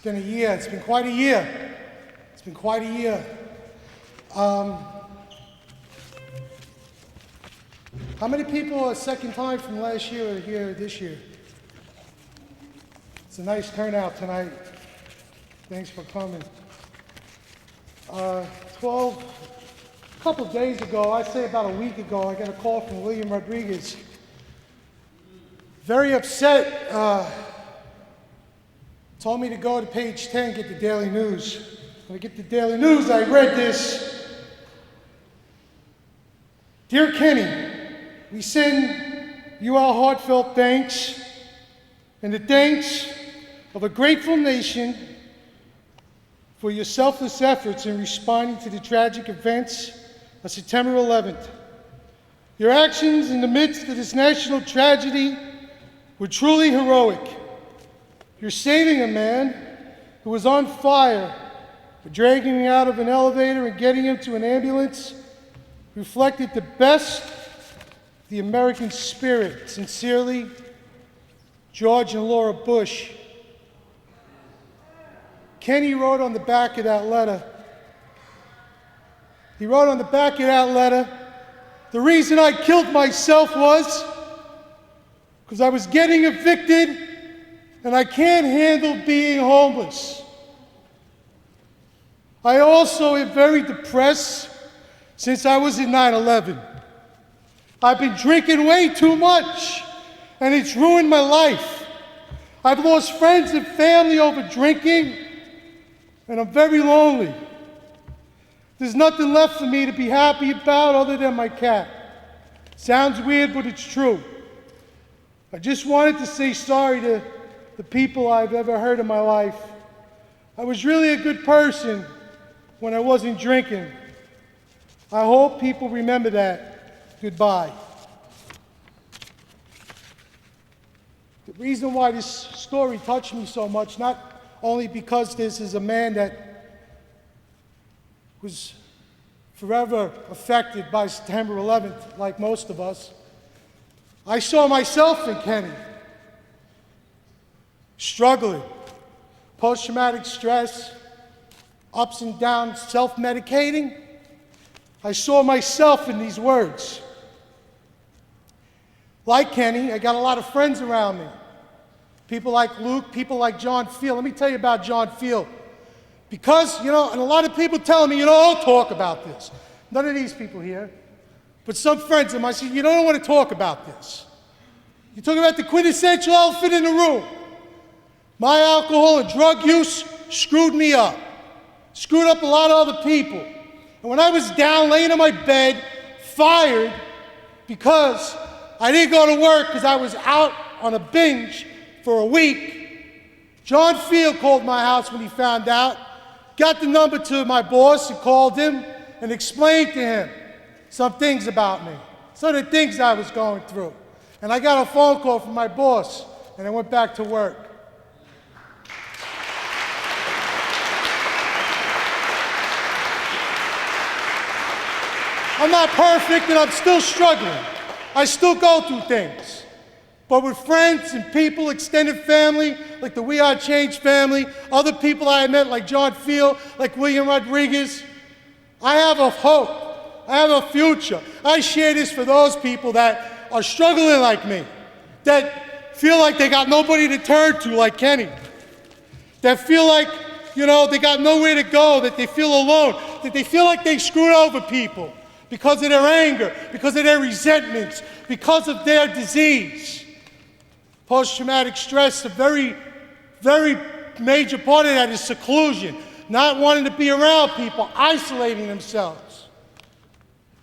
been a year. It's been quite a year. It's been quite a year. How many people a second time from last year are here this year? It's a nice turnout tonight. Thanks for coming. A couple of days ago, I'd say about a week ago, I got a call from William Rodriguez. Very upset. Told me to go to page 10, get the Daily News. When I get the Daily News, I read this. Dear Kenny, we send you our heartfelt thanks and the thanks of a grateful nation for your selfless efforts in responding to the tragic events of September 11th. Your actions in the midst of this national tragedy were truly heroic. You're saving a man who was on fire, dragging him out of an elevator and getting him to an ambulance reflected the best of the American spirit. Sincerely, George and Laura Bush. Kenny wrote on the back of that letter, he wrote on the back of that letter, the reason I killed myself was because I was getting evicted and I can't handle being homeless. I also am very depressed since I was in 9/11. I've been drinking way too much and it's ruined my life. I've lost friends and family over drinking and I'm very lonely. There's nothing left for me to be happy about other than my cat. Sounds weird, but it's true. I just wanted to say sorry to the people I've ever hurt in my life. I was really a good person when I wasn't drinking. I hope people remember that. Goodbye. The reason why this story touched me so much, not only because this is a man that was forever affected by September 11th, like most of us. I saw myself in Kenny, struggling, post-traumatic stress, ups and downs, self-medicating. I saw myself in these words. Like Kenny, I got a lot of friends around me. People like Luke, people like John Field. Let me tell you about John Field. Because, and a lot of people tell me, don't talk about this. None of these people here. But some friends of mine say, you don't want to talk about this. You talk about the quintessential elephant in the room. My alcohol and drug use screwed me up. Screwed up a lot of other people. And when I was down, laying in my bed, fired because I didn't go to work because I was out on a binge for a week, John Field called my house when he found out, got the number to my boss and called him and explained to him some things about me, some of the things I was going through. And I got a phone call from my boss and I went back to work. I'm not perfect and I'm still struggling. I still go through things. But with friends and people, extended family, like the We Are Change family, other people I met like John Field, like William Rodriguez, I have a hope. I have a future. I share this for those people that are struggling like me, that feel like they got nobody to turn to like Kenny, that feel like, they got nowhere to go, that they feel alone, that they feel like they screwed over people because of their anger, because of their resentments, because of their disease. Post-traumatic stress, a very, very major part of that is seclusion, not wanting to be around people, isolating themselves.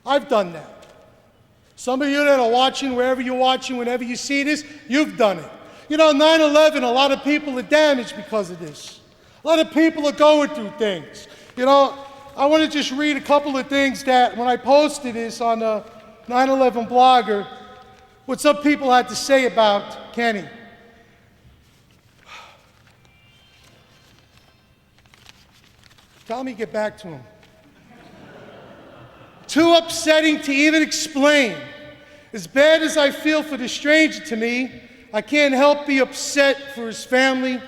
I've done that. Some of you that are watching, wherever you're watching, whenever you see this, you've done it. 9/11, a lot of people are damaged because of this. A lot of people are going through things. I want to just read a couple of things that when I posted this on the 9/11 blogger, what some people had to say about Kenny. Tell me to get back to him. Too upsetting to even explain. As bad as I feel for the stranger to me, I can't help be upset for his family.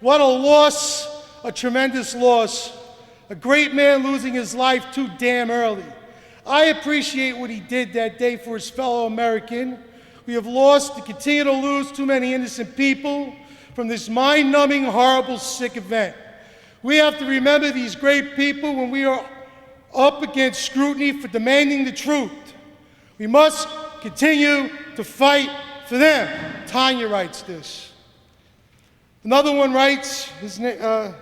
What a loss a tremendous loss, a great man losing his life too damn early. I appreciate what he did that day for his fellow American. We have lost and continue to lose too many innocent people from this mind-numbing, horrible, sick event. We have to remember these great people when we are up against scrutiny for demanding the truth. We must continue to fight for them. Tanya writes this. Another one writes, I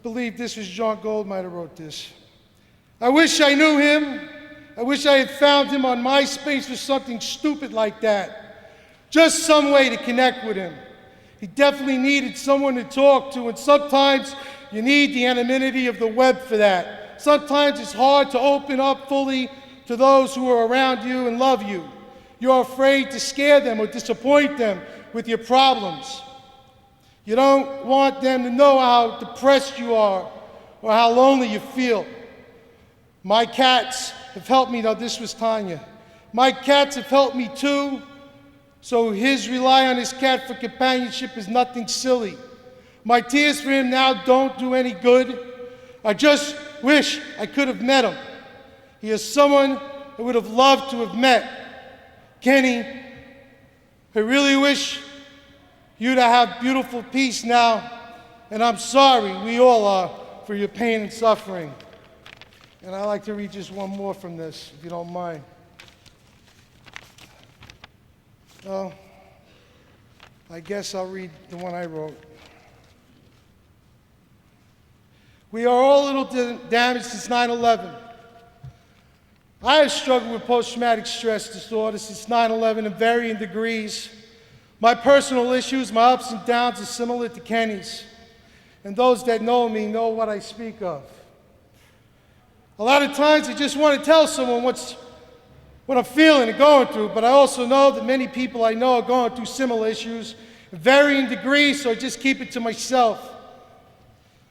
believe this was John Gold might have wrote this. I wish I knew him. I wish I had found him on MySpace or something stupid like that. Just some way to connect with him. He definitely needed someone to talk to, and sometimes you need the anonymity of the web for that. Sometimes it's hard to open up fully to those who are around you and love you. You're afraid to scare them or disappoint them with your problems. You don't want them to know how depressed you are or how lonely you feel. My cats have helped me. Now, this was Tanya. My cats have helped me too, so his rely on his cat for companionship is nothing silly. My tears for him now don't do any good. I just wish I could have met him. He is someone I would have loved to have met. Kenny, I really wish you to have beautiful peace now, and I'm sorry, we all are, for your pain and suffering. And I'd like to read just one more from this, if you don't mind. Well, I guess I'll read the one I wrote. We are all a little damaged since 9/11. I have struggled with post-traumatic stress disorder since 9/11 in varying degrees. My personal issues, my ups and downs are similar to Kenny's. And those that know me know what I speak of. A lot of times I just want to tell someone what I'm feeling and going through, but I also know that many people I know are going through similar issues in varying degrees, so I just keep it to myself.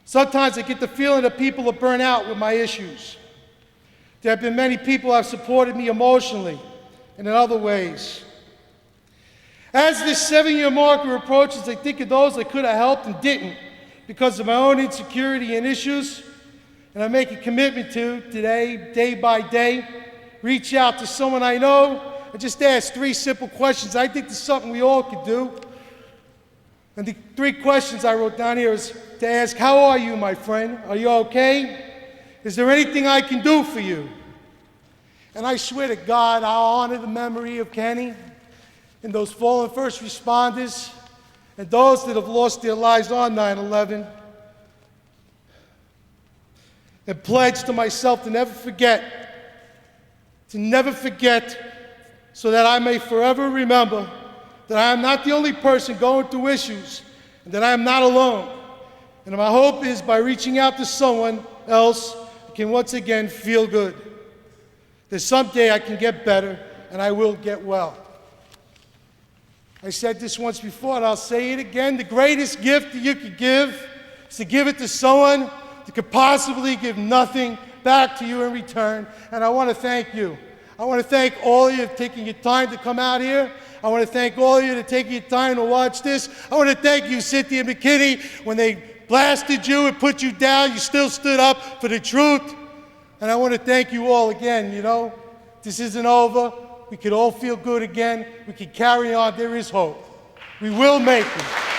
Sometimes I get the feeling that people are burnt out with my issues. There have been many people who have supported me emotionally and in other ways. As this 7-year marker approaches, I think of those I could have helped and didn't because of my own insecurity and issues. And I make a commitment to, today, day by day, reach out to someone I know and just ask 3 simple questions. I think this is something we all could do. And the 3 questions I wrote down here is to ask, how are you, my friend? Are you okay? Is there anything I can do for you? And I swear to God, I'll honor the memory of Kenny and those fallen first responders and those that have lost their lives on 9/11. And pledge to myself to never forget, so that I may forever remember that I am not the only person going through issues and that I am not alone. And my hope is by reaching out to someone else, I can once again feel good. That someday I can get better and I will get well. I said this once before and I'll say it again. The greatest gift that you could give is to give it to someone that could possibly give nothing back to you in return. And I want to thank you. I want to thank all of you for taking your time to come out here. I want to thank all of you for taking your time to watch this. I want to thank you, Cynthia McKinney. When they blasted you and put you down, you still stood up for the truth. And I want to thank you all again. You know, this isn't over. We could all feel good again. We can carry on. There is hope. We will make it.